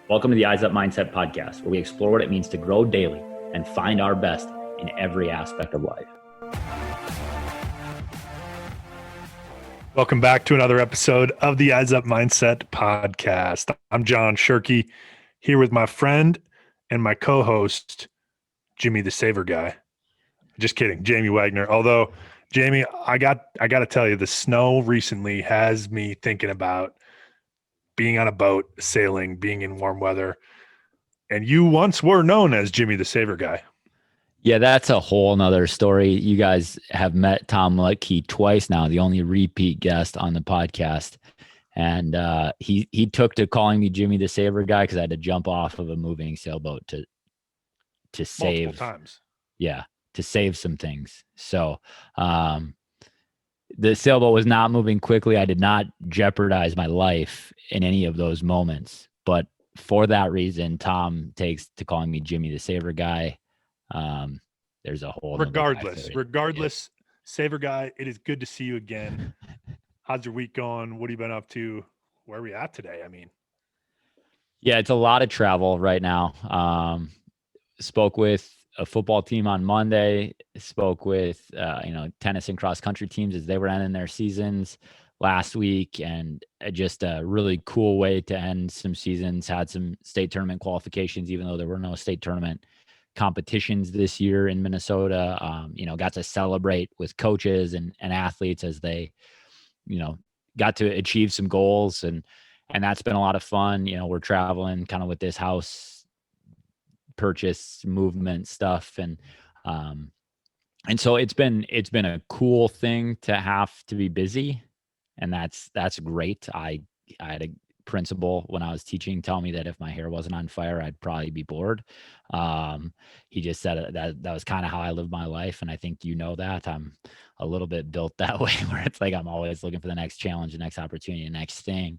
Welcome to the Eyes Up Mindset podcast, where we explore what it means to grow daily and find our best in every aspect of life. Welcome back to another episode of the Eyes Up Mindset podcast. I'm John Shirkey, here with my friend and my co-host, Jimmy the Saver Guy. Just kidding, Jamie Wagner. Although, Jamie, I got to tell you, the snow recently has me thinking about being on a boat, sailing, being in warm weather. And you once were known as Jimmy the Saver Guy. Yeah, that's a whole nother story. You guys have met Tom Lutke twice now, the only repeat guest on the podcast. And he took to calling me Jimmy the Saver Guy because I had to jump off of a moving sailboat to save multiple times. Yeah, to save some things. So the sailboat was not moving quickly. I did not jeopardize my life in any of those moments. But for that reason, Tom takes to calling me Jimmy the Saver Guy. There's a whole regardless, yeah. Saver Guy, it is good to see you again. How's your week going? What have you been up to? Where are we at today? I mean, yeah, it's a lot of travel right now. Spoke with a football team on Monday, spoke with, tennis and cross country teams as they were ending their seasons last week, and just a really cool way to end some seasons. Had some state tournament qualifications, even though there were no state tournament competitions this year in Minnesota. Got to celebrate with coaches and athletes as they, got to achieve some goals, and that's been a lot of fun. We're traveling kind of with this house purchase movement stuff, and so it's been a cool thing to have to be busy, and that's great. I had a principal when I was teaching tell me that if my hair wasn't on fire, I'd probably be bored. He just said that was kind of how I live my life, and I think that I'm a little bit built that way, where it's like I'm always looking for the next challenge, the next opportunity, the next thing.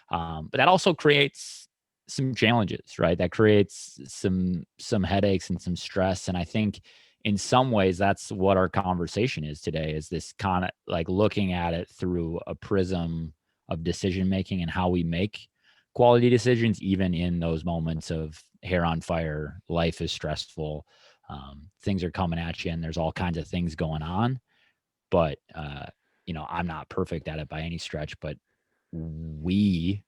But that also creates some challenges, right? That creates some headaches and some stress. And I think in some ways that's what our conversation is today, is this kind of like looking at it through a prism of decision making and how we make quality decisions, even in those moments of hair on fire, life is stressful, things are coming at you, and there's all kinds of things going on. But I'm not perfect at it by any stretch, but we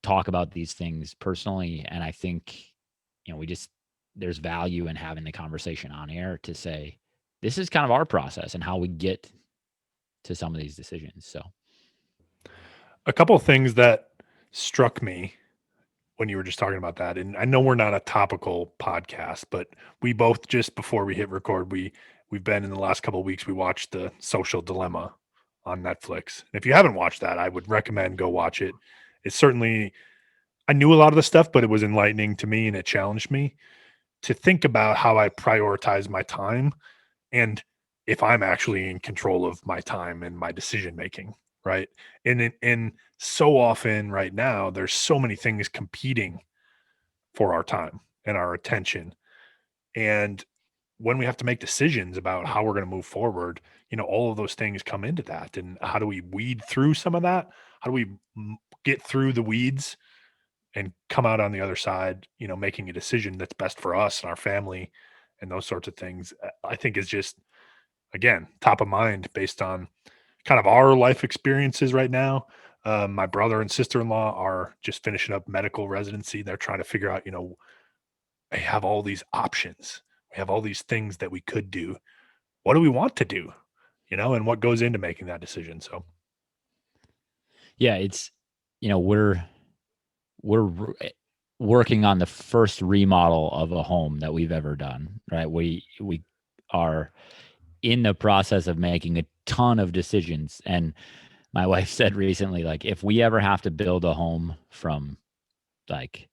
talk about these things personally, and I think there's value in having the conversation on air to say this is kind of our process and how we get to some of these decisions. So a couple of things that struck me when you were just talking about that, and I know we're not a topical podcast, but we both, just before we hit record, we've been, in the last couple of weeks, we watched The Social Dilemma on Netflix. And if you haven't watched that, I would recommend go watch it. It's certainly, I knew a lot of the stuff, but it was enlightening to me, and it challenged me to think about how I prioritize my time and if I'm actually in control of my time and my decision making, right? And so often right now, there's so many things competing for our time and our attention. And when we have to make decisions about how we're going to move forward, all of those things come into that. And how do we weed through some of that? How do we get through the weeds and come out on the other side, making a decision that's best for us and our family and those sorts of things? I think is just, again, top of mind based on kind of our life experiences right now. My brother and sister-in-law are just finishing up medical residency. They're trying to figure out, I have all these options. We have all these things that we could do. What do we want to do? And what goes into making that decision? So, yeah, it's, we're working on the first remodel of a home that we've ever done, right? We are in the process of making a ton of decisions. And my wife said recently, like, if we ever have to build a home from like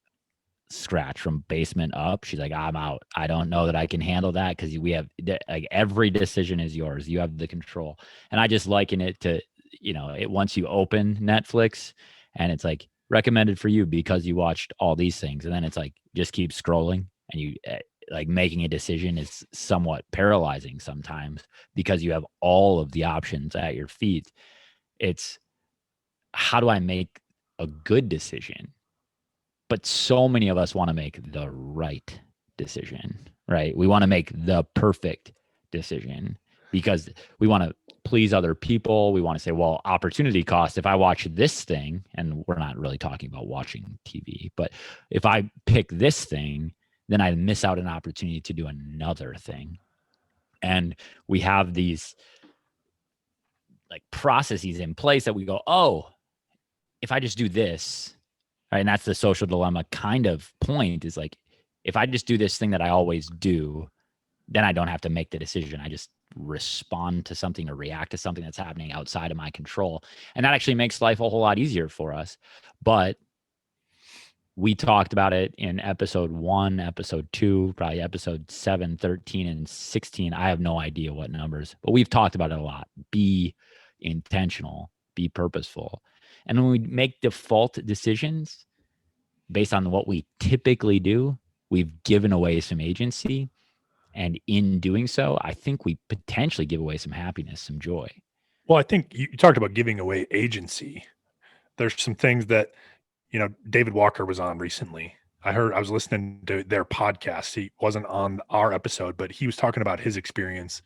scratch, from basement up, she's like, I'm out. I don't know that I can handle that, because we have, like, every decision is yours. You have the control. And I just liken it to, once you open Netflix and it's like recommended for you because you watched all these things, and then it's like just keep scrolling, and you like making a decision is somewhat paralyzing sometimes because you have all of the options at your feet. It's, how do I make a good decision? But so many of us want to make the right decision, right? We want to make the perfect decision because we want to please other people. We want to say, well, opportunity cost, if I watch this thing, and we're not really talking about watching TV, but if I pick this thing, then I miss out an opportunity to do another thing. And we have these like processes in place that we go, oh, if I just do this, right? And that's the social dilemma kind of point is like, if I just do this thing that I always do, then I don't have to make the decision. I just respond to something or react to something that's happening outside of my control. And that actually makes life a whole lot easier for us. But we talked about it in episode 1, episode 2, probably episode 7, 13, and 16. I have no idea what numbers, but we've talked about it a lot. Be intentional, be purposeful. And when we make default decisions based on what we typically do, we've given away some agency. And in doing so, I think we potentially give away some happiness, some joy. Well, I think you talked about giving away agency. There's some things that, David Walker was on recently. I was listening to their podcast. He wasn't on our episode, but he was talking about his experience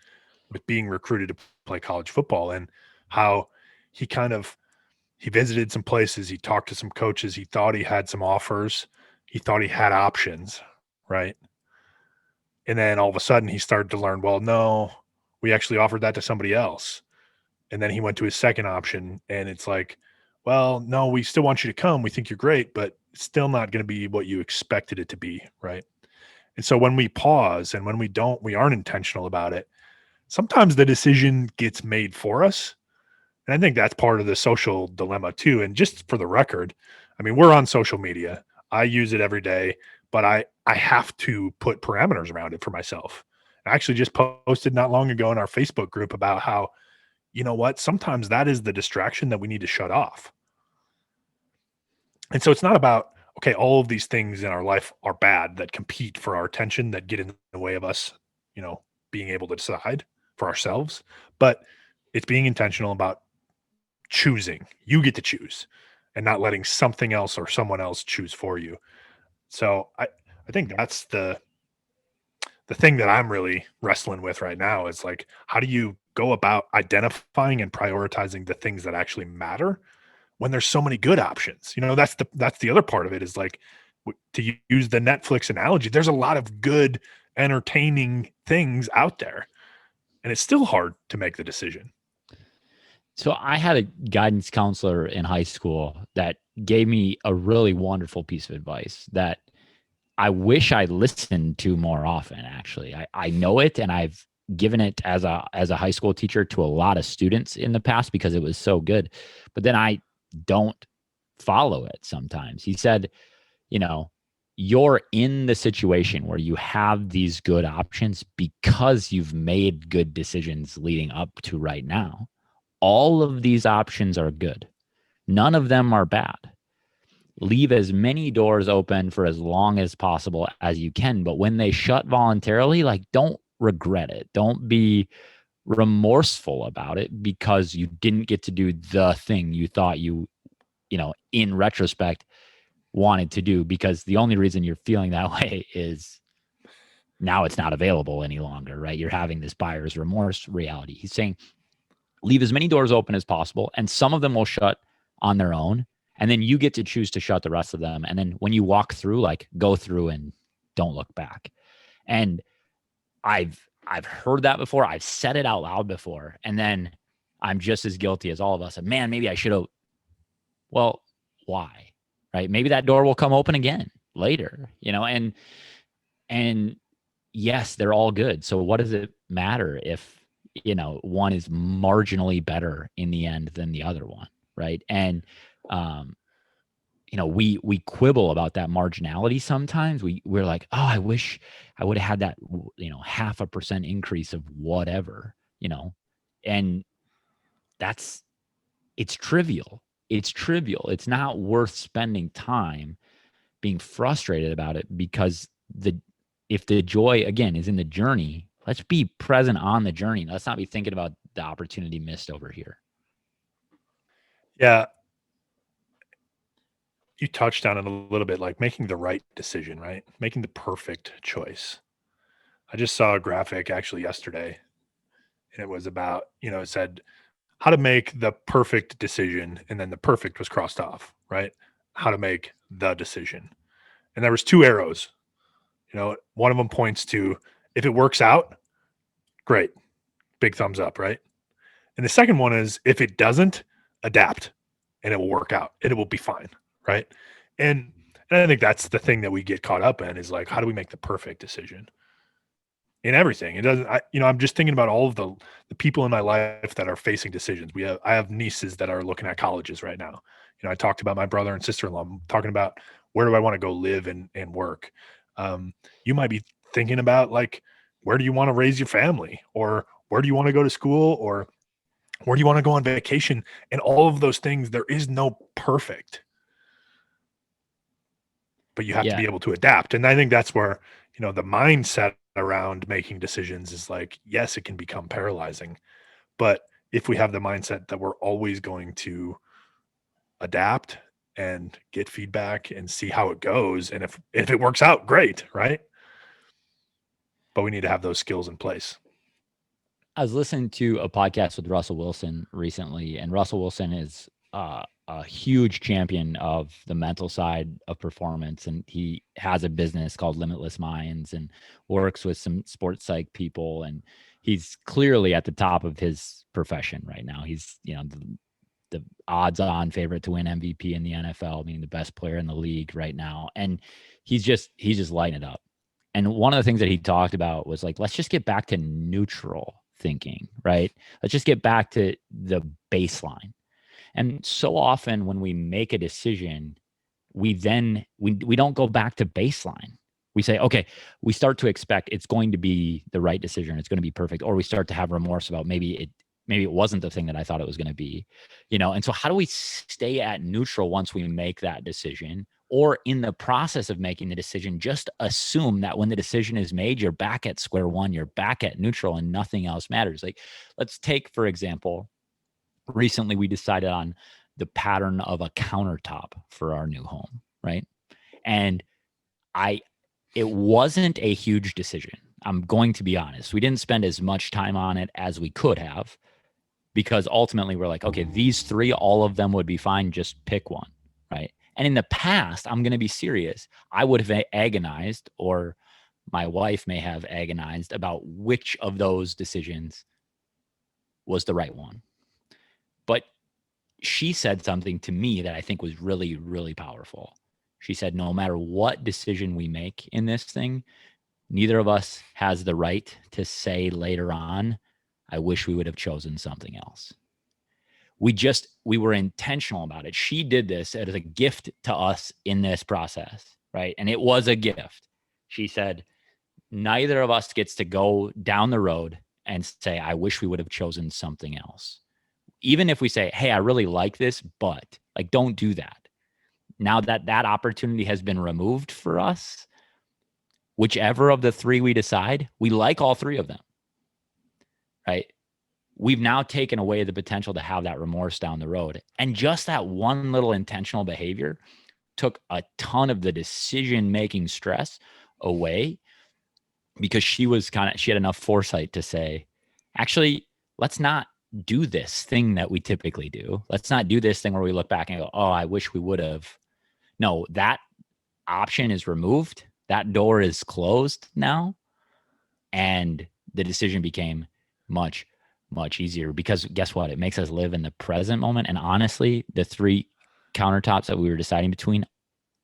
with being recruited to play college football and how he kind of he visited some places, he talked to some coaches, he thought he had some offers, he thought he had options, right? And then all of a sudden he started to learn, well, no, we actually offered that to somebody else. And then he went to his second option and it's like, well, no, we still want you to come. We think you're great, but it's still not going to be what you expected it to be, right? And so when we pause and when we aren't intentional about it, sometimes the decision gets made for us. And I think that's part of the social dilemma too. And just for the record, I mean, we're on social media. I use it every day, but I have to put parameters around it for myself. I actually just posted not long ago in our Facebook group about how, you know what, sometimes that is the distraction that we need to shut off. And so it's not about, okay, all of these things in our life are bad that compete for our attention, that get in the way of us, being able to decide for ourselves. But it's being intentional about choosing. You get to choose and not letting something else or someone else choose for you. So I think that's the thing that I'm really wrestling with right now is like, how do you go about identifying and prioritizing the things that actually matter when there's so many good options? That's the other part of it is like, to use the Netflix analogy, there's a lot of good, entertaining things out there, and it's still hard to make the decision. So I had a guidance counselor in high school that gave me a really wonderful piece of advice that I wish I listened to more often. Actually, I know it, and I've given it as a high school teacher to a lot of students in the past because it was so good. But then I don't follow it sometimes. He said, you're in the situation where you have these good options because you've made good decisions leading up to right now. All of these options are good. None of them are bad. Leave as many doors open for as long as possible as you can. But when they shut voluntarily, like, don't regret it. Don't be remorseful about it because you didn't get to do the thing you thought in retrospect wanted to do, because the only reason you're feeling that way is now it's not available any longer, right? You're having this buyer's remorse reality. He's saying, leave as many doors open as possible, and some of them will shut on their own. And then you get to choose to shut the rest of them. And then when you walk through, like, go through and don't look back. And I've heard that before. I've said it out loud before. And then I'm just as guilty as all of us. And man, maybe I should have. Well, why? Right? Maybe that door will come open again later, and yes, they're all good. So what does it matter if, one is marginally better in the end than the other one, right? And we quibble about that marginality sometimes. We're like, oh, I wish I would have had that, 0.5% increase of whatever, and it's trivial. It's trivial. It's not worth spending time being frustrated about it, because if the joy again is in the journey, let's be present on the journey. Let's not be thinking about the opportunity missed over here. Yeah. you touched on it a little bit, like making the right decision, right? Making the perfect choice. I just saw a graphic actually yesterday, and it was about, it said how to make the perfect decision, and then the perfect was crossed off, right? How to make the decision. And there was two arrows. One of them points to if it works out, great, big thumbs up, right? And the second one is if it doesn't, adapt and it will work out and it will be fine, right? And I think that's the thing that we get caught up in is like, how do we make the perfect decision in everything? It doesn't, I'm just thinking about all of the people in my life that are facing decisions. I have nieces that are looking at colleges right now. I talked about my brother and sister-in-law. I'm talking about where do I want to go live and work. You might be thinking about like, where do you want to raise your family, or where do you want to go to school, or where do you want to go on vacation? And all of those things, there is no perfect, but you have to Yeah. be able to adapt. And I think that's where, the mindset around making decisions is like, yes, it can become paralyzing. But if we have the mindset that we're always going to adapt and get feedback and see how it goes, and if it works out, great, right? But we need to have those skills in place. I was listening to a podcast with Russell Wilson recently, and Russell Wilson is a huge champion of the mental side of performance. And he has a business called Limitless Minds and works with some sports psych people. And he's clearly at the top of his profession right now. He's, the odds on favorite to win MVP in the NFL, meaning the best player in the league right now. And he's just lighting it up. And one of the things that he talked about was like, let's just get back to neutral thinking, right? Let's just get back to the baseline. And so often when we make a decision, we don't go back to baseline. We say, okay, we start to expect it's going to be the right decision, it's going to be perfect, or we start to have remorse about maybe it wasn't the thing that I thought it was going to be, And so how do we stay at neutral once we make that decision? Or in the process of making the decision, just assume that when the decision is made, you're back at square one, you're back at neutral and nothing else matters. Like, let's take, for example, recently we decided on the pattern of a countertop for our new home, right? And I it wasn't a huge decision. I'm going to be honest. We didn't spend as much time on it as we could have because ultimately we're like, okay, these three, all of them would be fine. Just pick one, right? And in the past, I'm going to be serious. I would have agonized, or my wife may have agonized about which of those decisions was the right one. But she said something to me that I think was really, really powerful. She said, no matter what decision we make in this thing, neither of us has the right to say later on, I wish we would have chosen something else. We were intentional about it. She did this as a gift to us in this process, right? And it was a gift. She said, neither of us gets to go down the road and say, I wish we would have chosen something else. Even if we say, hey, I really like this, but like, don't do that. Now that that opportunity has been removed for us, whichever of the three we decide, we like all three of them, right? We've now taken away the potential to have that remorse down the road. And just that one little intentional behavior took a ton of the decision making stress away because she had enough foresight to say, actually, let's not do this thing that we typically do. Let's not do this thing where we look back and go, oh, I wish we would have. No, that option is removed. That door is closed now. And the decision became much, much easier because guess what? It makes us live in the present moment. And honestly, the three countertops that we were deciding between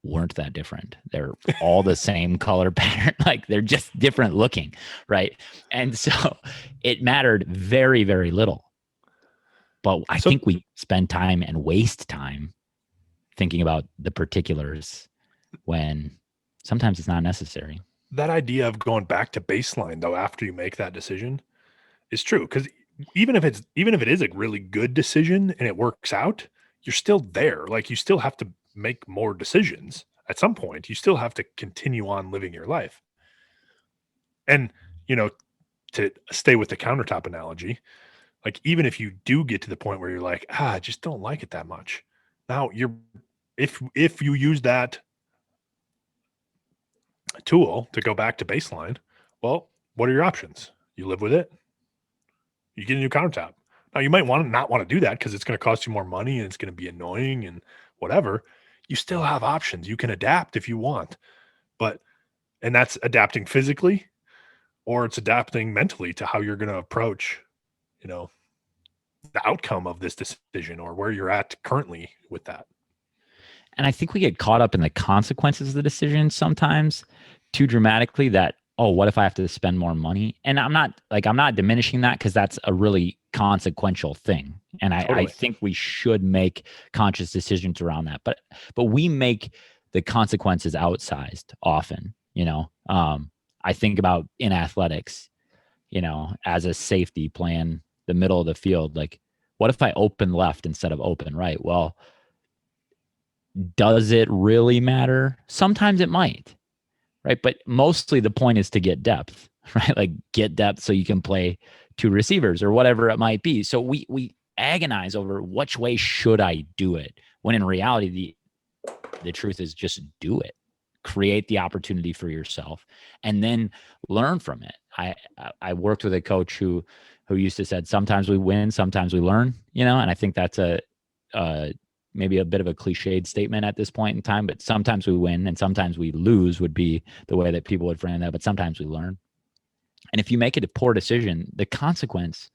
weren't that different. They're all the same color pattern. Like they're just different looking, right? And so it mattered very, very little. But I So think we spend time and waste time thinking about the particulars when sometimes it's not necessary. that idea of going back to baseline though after you make that decision is true, because even if it is a really good decision and it works out, you're still there. Like you still have to make more decisions at some point. You still have to continue on living your life. And you know, to stay with the countertop analogy, like even if you do get to the point where you're like, I just don't like it that much. Now if you use that tool to go back to baseline, well, what are your options? You live with it. You get a new countertop. Now you might not want to do that because it's going to cost you more money and it's going to be annoying and whatever. You still have options. You can adapt if you want, but and that's adapting physically or it's adapting mentally to how you're going to approach, you know, the outcome of this decision or where you're at currently with that. And I think we get caught up in the consequences of the decision sometimes too dramatically that, oh, what if I have to spend more money? And I'm not diminishing that because that's a really consequential thing. And I think we should make conscious decisions around that. But we make the consequences outsized often, I think about in athletics, as a safety plan, the middle of the field, like what if I open left instead of open right? Well, does it really matter? Sometimes it might, right? But mostly the point is to get depth, right? Like get depth so you can play two receivers or whatever it might be. So we agonize over which way should I do it, when in reality the truth is just do it. Create the opportunity for yourself and then learn from it. I worked with a coach who used to said sometimes we win, sometimes we learn, and I think that's a maybe a bit of a cliched statement at this point in time, but sometimes we win and sometimes we lose would be the way that people would frame that, but sometimes we learn. And if you make it a poor decision, the consequence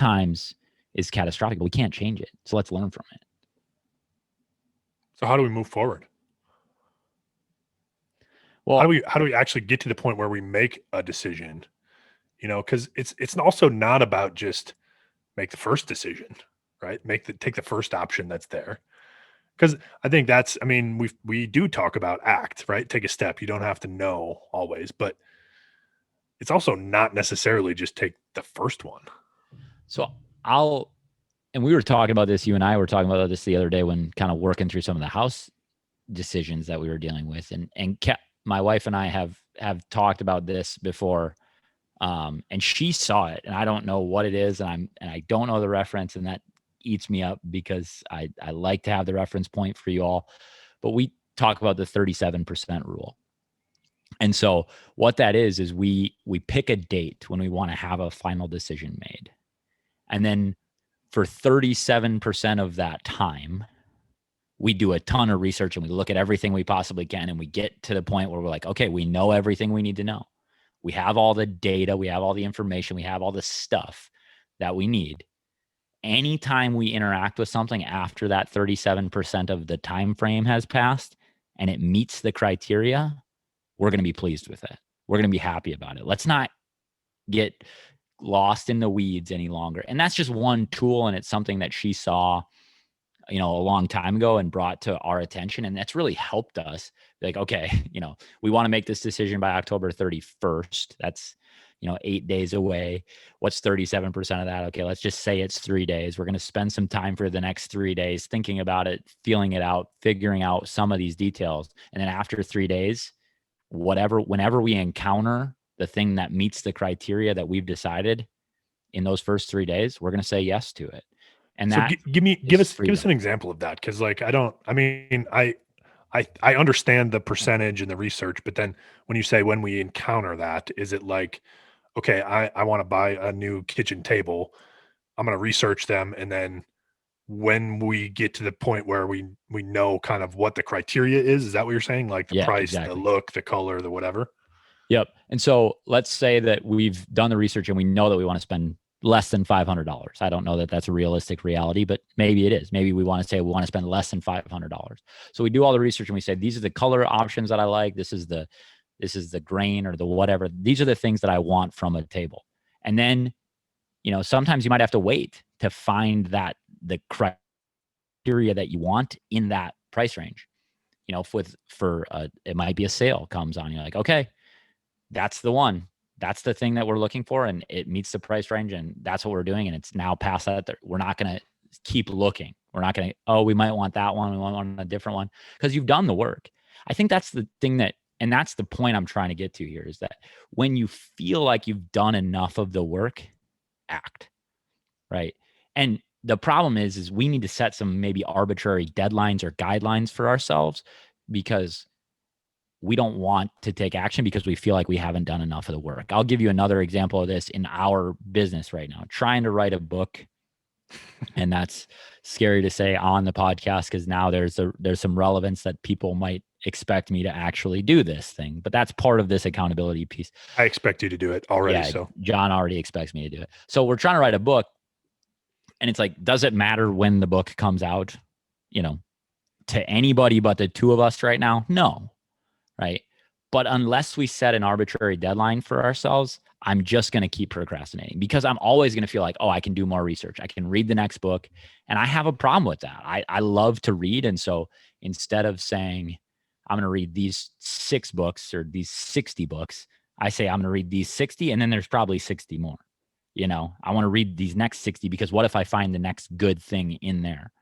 times is catastrophic, but we can't change it. So let's learn from it. So how do we move forward? Well, how do we actually get to the point where we make a decision? Because it's also not about just make the first decision, right? Take the first option that's there. Because I think we do talk about act, right? Take a step. You don't have to know always, but it's also not necessarily just take the first one. So and we were talking about this, you and I were talking about this the other day when kind of working through some of the house decisions that we were dealing with. And my wife and I have talked about this before. And she saw it, and I don't know what it is. And I don't know the reference, and that eats me up because I like to have the reference point for you all, but we talk about the 37% rule. And so what that is we pick a date when we want to have a final decision made. And then for 37% of that time, we do a ton of research and we look at everything we possibly can. And we get to the point where we're like, okay, we know everything we need to know. We have all the data, we have all the information, we have all the stuff that we need. Anytime we interact with something after that 37% of the time frame has passed and it meets the criteria, we're going to be pleased with it. We're going to be happy about it. Let's not get lost in the weeds any longer. And that's just one tool, and it's something that she saw a long time ago and brought to our attention. And that's really helped us. Like, okay, we want to make this decision by October 31st. That's, 8 days away. What's 37% of that? Okay, let's just say it's 3 days. We're going to spend some time for the next 3 days thinking about it, feeling it out, figuring out some of these details. And then after 3 days, whenever we encounter the thing that meets the criteria that we've decided in those first 3 days, we're going to say yes to it. And so that give us an example of that. Cause I understand the percentage and the research, but then when you say when we encounter that, is it like, okay, I want to buy a new kitchen table. I'm going to research them. And then when we get to the point where we know kind of what the criteria is that what you're saying? Like the price, exactly. The look, the color, the whatever. Yep. And so let's say that we've done the research and we know that we want to spend less than $500. I don't know that that's a realistic reality, but maybe it is. Maybe we want to say we want to spend less than $500. So we do all the research and we say, these are the color options that I like. This is the grain or the whatever. These are the things that I want from a table. And then, sometimes you might have to wait to find the criteria that you want in that price range. It might be a sale comes on. You're like, okay, that's the one. That's the thing that we're looking for, and it meets the price range, and that's what we're doing. And it's now past that. We're not going to keep looking. We're not going to, we might want that one. We want a different one because you've done the work. I think that's the thing and that's the point I'm trying to get to here is that when you feel like you've done enough of the work, act, right? And the problem is we need to set some maybe arbitrary deadlines or guidelines for ourselves, because we don't want to take action because we feel like we haven't done enough of the work. I'll give you another example of this in our business right now. Trying to write a book, and that's scary to say on the podcast because now there's some relevance that people might expect me to actually do this thing, but that's part of this accountability piece. I expect you to do it already. Yeah, So John already expects me to do it. So we're trying to write a book, and it's like, does it matter when the book comes out? To anybody but the two of us right now? No, right? But unless we set an arbitrary deadline for ourselves, I'm just going to keep procrastinating because I'm always going to feel like, oh, I can do more research. I can read the next book. And I have a problem with that. I love to read. And so instead of saying, I'm going to read these 6 books or these 60 books, I say, I'm going to read these 60, and then there's probably 60 more. I want to read these next 60 because what if I find the next good thing in there?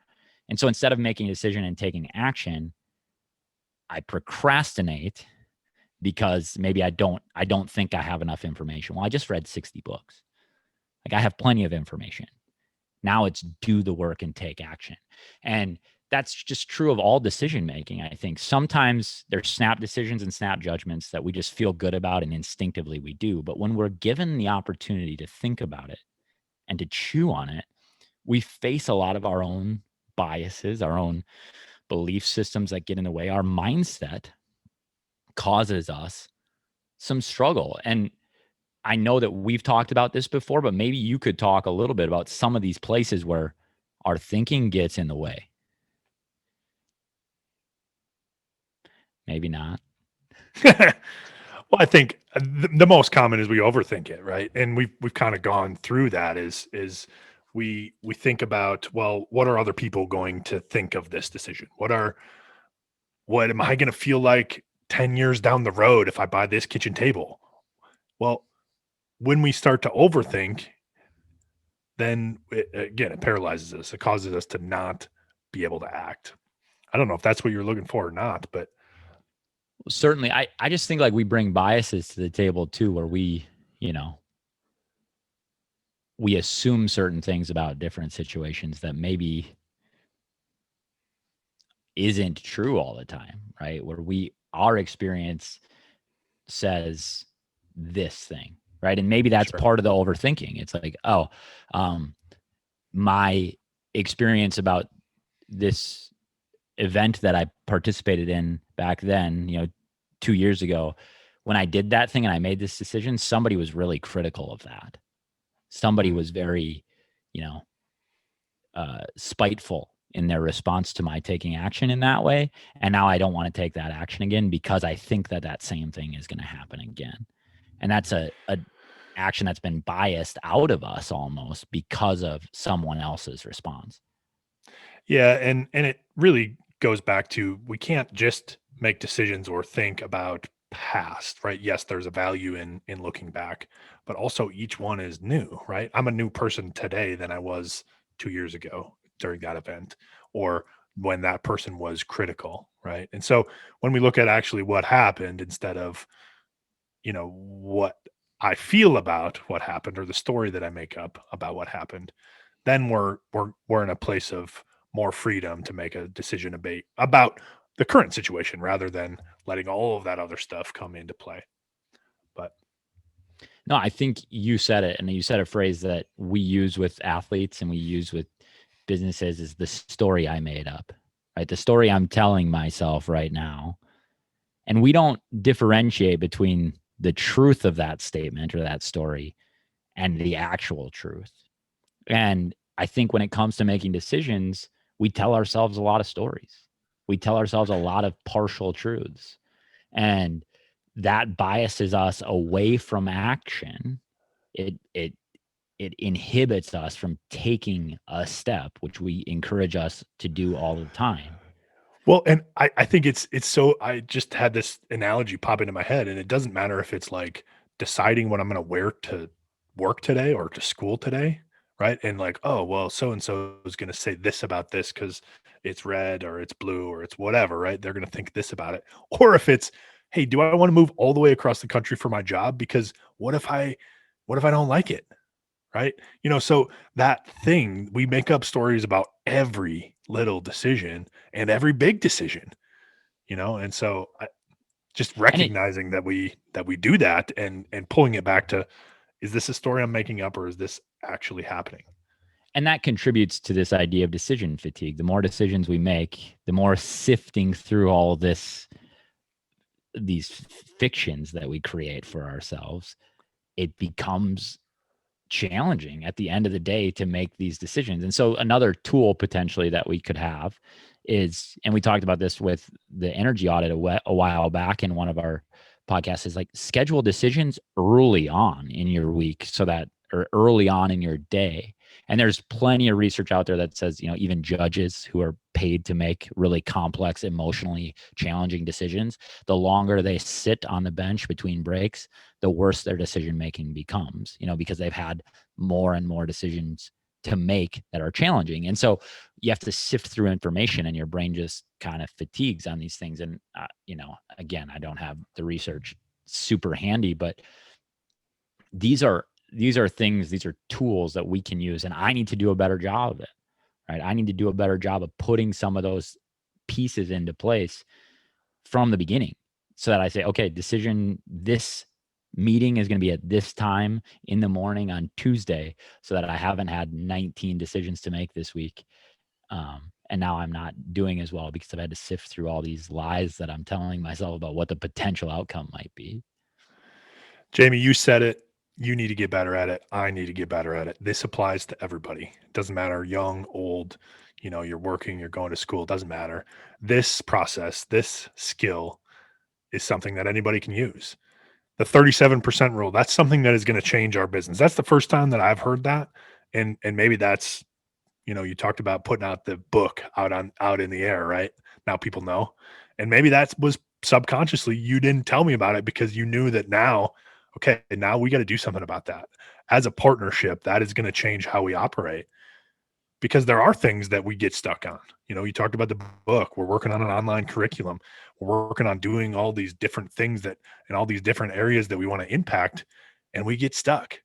And so instead of making a decision and taking action, I procrastinate because maybe I don't think I have enough information. Well, I just read 60 books. Like, I have plenty of information. Now it's do the work and take action. And that's just true of all decision making. I think sometimes there's snap decisions and snap judgments that we just feel good about and instinctively we do. But when we're given the opportunity to think about it and to chew on it, we face a lot of our own biases, our own belief systems that get in the way. Our mindset causes us some struggle. And I know that we've talked about this before, but maybe you could talk a little bit about some of these places where our thinking gets in the way. Maybe not. Well, I think the most common is we overthink it, right? And we've kind of gone through that. Is we think about, well, what are other people going to think of this decision? What am I going to feel like 10 years down the road if I buy this kitchen table? Well, when we start to overthink, then it paralyzes us. It causes us to not be able to act. I don't know if that's what you're looking for or not, but Certainly, I just think like we bring biases to the table too, where we assume certain things about different situations that maybe isn't true all the time, right? Where our experience says this thing, right? And maybe that's sure. part of the overthinking. It's like, oh, my experience about this event that I participated in back then, 2 years ago, when I did that thing and I made this decision, somebody was really critical of that. Somebody was very, spiteful in their response to my taking action in that way. And now I don't want to take that action again because I think that same thing is going to happen again. And that's a action that's been biased out of us almost because of someone else's response. Yeah, and it really goes back to, we can't just make decisions or think about past, right? Yes, there's a value in looking back, but also each one is new, right? I'm a new person today than I was 2 years ago during that event, or when that person was critical, right? And so when we look at actually what happened instead of, what I feel about what happened or the story that I make up about what happened, then we're in a place of more freedom to make a decision about the current situation rather than letting all of that other stuff come into play. But No, I think you said it, and you said a phrase that we use with athletes and we use with businesses is the story I made up, right? The story I'm telling myself right now. And we don't differentiate between the truth of that statement or that story and the actual truth. And I think when it comes to making decisions, we tell ourselves a lot of stories. We tell ourselves a lot of partial truths. And that biases us away from action. It inhibits us from taking a step, which we encourage us to do all the time. well, and I think it's so, I just had this analogy pop into my head, and it doesn't matter if it's like deciding what I'm going to wear to work today or to school today, right? And like, oh, well, so and so is going to say this about this because it's red or it's blue or it's whatever, right? They're going to think this about it. Or if it's, hey, do I want to move all the way across the country for my job? Because what if I don't like it? right? So that thing, we make up stories about every little decision and every big decision, and so just And it recognizing that we do that and pulling it back to, is this a story I'm making up or is this actually happening? and that contributes to this idea of decision fatigue. The more decisions we make, the more sifting through all these fictions that we create for ourselves, it becomes challenging at the end of the day to make these decisions. And so another tool potentially that we could have is, and we talked about this with the energy audit a while back in one of our podcasts, is like schedule decisions early on in your week, so that, or early on in your day. And there's plenty of research out there that says, even judges who are paid to make really complex, emotionally challenging decisions, the longer they sit on the bench between breaks, the worse their decision making becomes, because they've had more and more decisions to make that are challenging. And so you have to sift through information, and your brain just kind of fatigues on these things. And, again, I don't have the research super handy, but these are things, these are tools that we can use. And I need to do a better job of it, right? I need to do a better job of putting some of those pieces into place from the beginning, so that I say, okay, this meeting is going to be at this time in the morning on Tuesday, so that I haven't had 19 decisions to make this week. And now I'm not doing as well because I've had to sift through all these lies that I'm telling myself about what the potential outcome might be. Jamie, you said it. You need to get better at it. I need to get better at it. This applies to everybody. It doesn't matter, young, old, you're working, you're going to school, it doesn't matter. This process, this skill is something that anybody can use. The 37% rule, that's something that is going to change our business. That's the first time that I've heard that. And maybe that's, you talked about putting out the book out in the air, right? Now people know. And maybe that was subconsciously, you didn't tell me about it because you knew that now, okay, now we got to do something about that. As a partnership, that is going to change how we operate, because there are things that we get stuck on. You talked about the book. We're working on an online curriculum. We're working on doing all these different things that, in all these different areas that we want to impact, and we get stuck.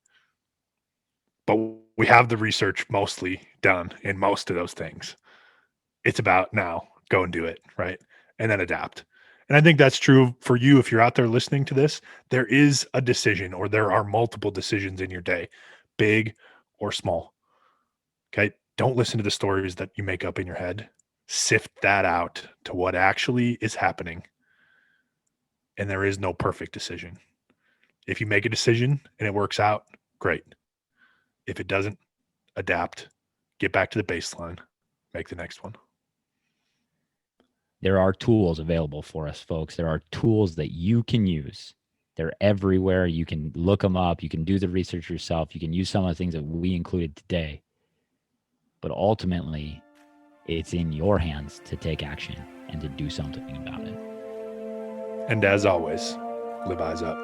But we have the research mostly done in most of those things. It's about now go and do it, right? And then adapt. And I think that's true for you. If you're out there listening to this, there is a decision, or there are multiple decisions in your day, big or small. Okay. Don't listen to the stories that you make up in your head. Sift that out to what actually is happening. And there is no perfect decision. If you make a decision and it works out, great. If it doesn't, adapt, get back to the baseline, make the next one. There are tools available for us, folks. There are tools that you can use. They're everywhere. You can look them up. You can do the research yourself. You can use some of the things that we included today. But ultimately, it's in your hands to take action and to do something about it. And as always, live eyes up.